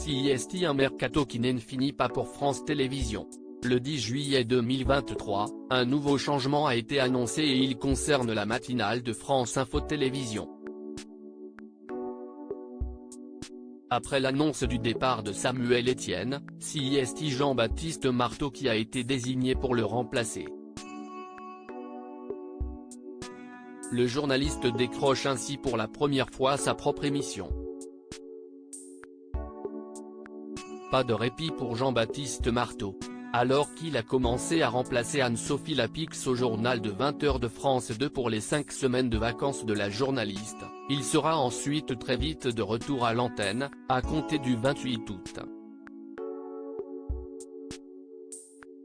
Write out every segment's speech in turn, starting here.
CIST, un mercato qui ne finit pas pour France Télévisions. Le 10 juillet 2023, un nouveau changement a été annoncé et il concerne la matinale de France Info Télévisions. Après l'annonce du départ de Samuel Etienne, CIST Jean-Baptiste Marteau qui a été désigné pour le remplacer. Le journaliste décroche ainsi pour la première fois sa propre émission. Pas de répit pour Jean-Baptiste Marteau. Alors qu'il a commencé à remplacer Anne-Sophie Lapix au journal de 20h de France 2 pour les 5 semaines de vacances de la journaliste, il sera ensuite très vite de retour à l'antenne, à compter du 28 août.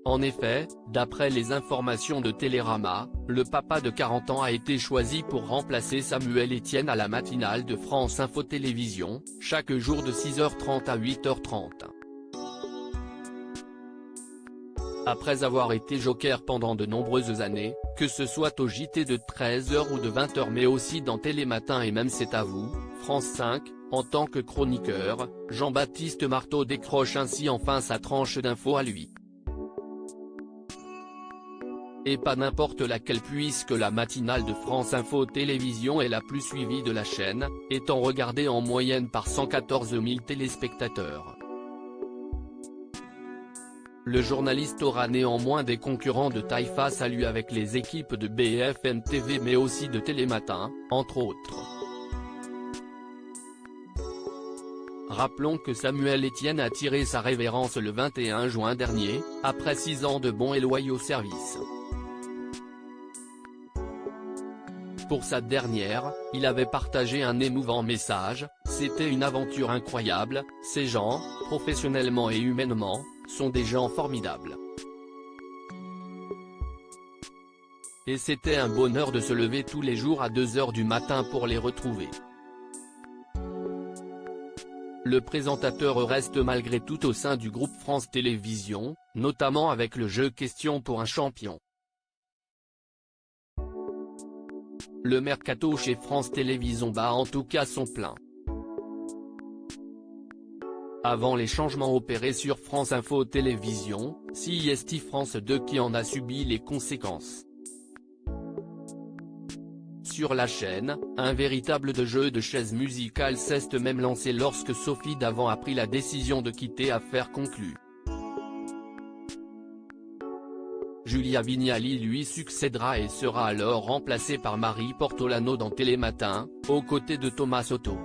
En effet, d'après les informations de Télérama, le papa de 40 ans a été choisi pour remplacer Samuel Etienne à la matinale de France Info Télévisions, chaque jour de 6h30 à 8h30. Après avoir été joker pendant de nombreuses années, que ce soit au JT de 13h ou de 20h mais aussi dans Télématin et même C'est à vous, France 5, en tant que chroniqueur, Jean-Baptiste Marteau décroche ainsi enfin sa tranche d'infos à lui. Et pas n'importe laquelle puisque la matinale de France Info Télévisions est la plus suivie de la chaîne, étant regardée en moyenne par 114 000 téléspectateurs. Le journaliste aura néanmoins des concurrents de taille face à lui avec les équipes de BFM TV mais aussi de Télématin, entre autres. Rappelons que Samuel Etienne a tiré sa révérence le 21 juin dernier, après 6 ans de bons et loyaux services. Pour sa dernière, il avait partagé un émouvant message: « C'était une aventure incroyable, ces gens, professionnellement et humainement, sont des gens formidables. Et c'était un bonheur de se lever tous les jours à 2h du matin pour les retrouver. » Le présentateur reste malgré tout au sein du groupe France Télévisions, notamment avec le jeu Question pour un champion. Le mercato chez France Télévisions bat en tout cas son plein. Avant les changements opérés sur France Info Télévisions, CIST France 2 qui en a subi les conséquences. Sur la chaîne, un véritable jeu de chaises musicales s'est même lancé lorsque Sophie Davant a pris la décision de quitter Affaires conclues. Julia Vignali lui succédera et sera alors remplacée par Marie Portolano dans Télématin, aux côtés de Thomas Soto.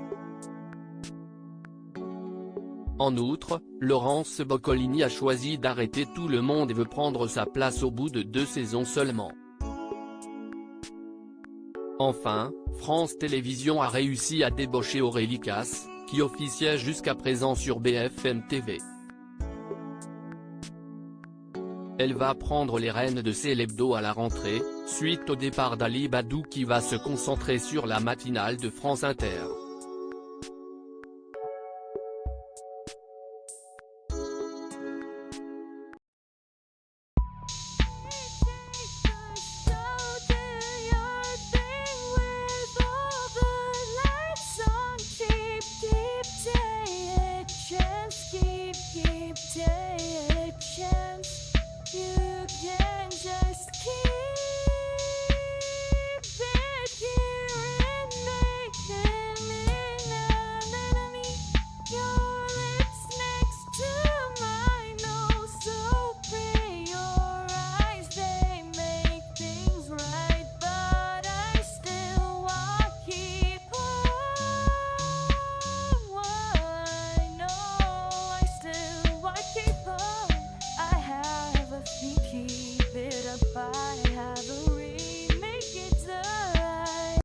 En outre, Laurence Boccolini a choisi d'arrêter Tout le monde et veut prendre sa place au bout de 2 saisons seulement. Enfin, France Télévisions a réussi à débaucher Aurélie Casse, qui officiait jusqu'à présent sur BFM TV. Elle va prendre les rênes de Célébdo à la rentrée, suite au départ d'Ali Badou qui va se concentrer sur la matinale de France Inter.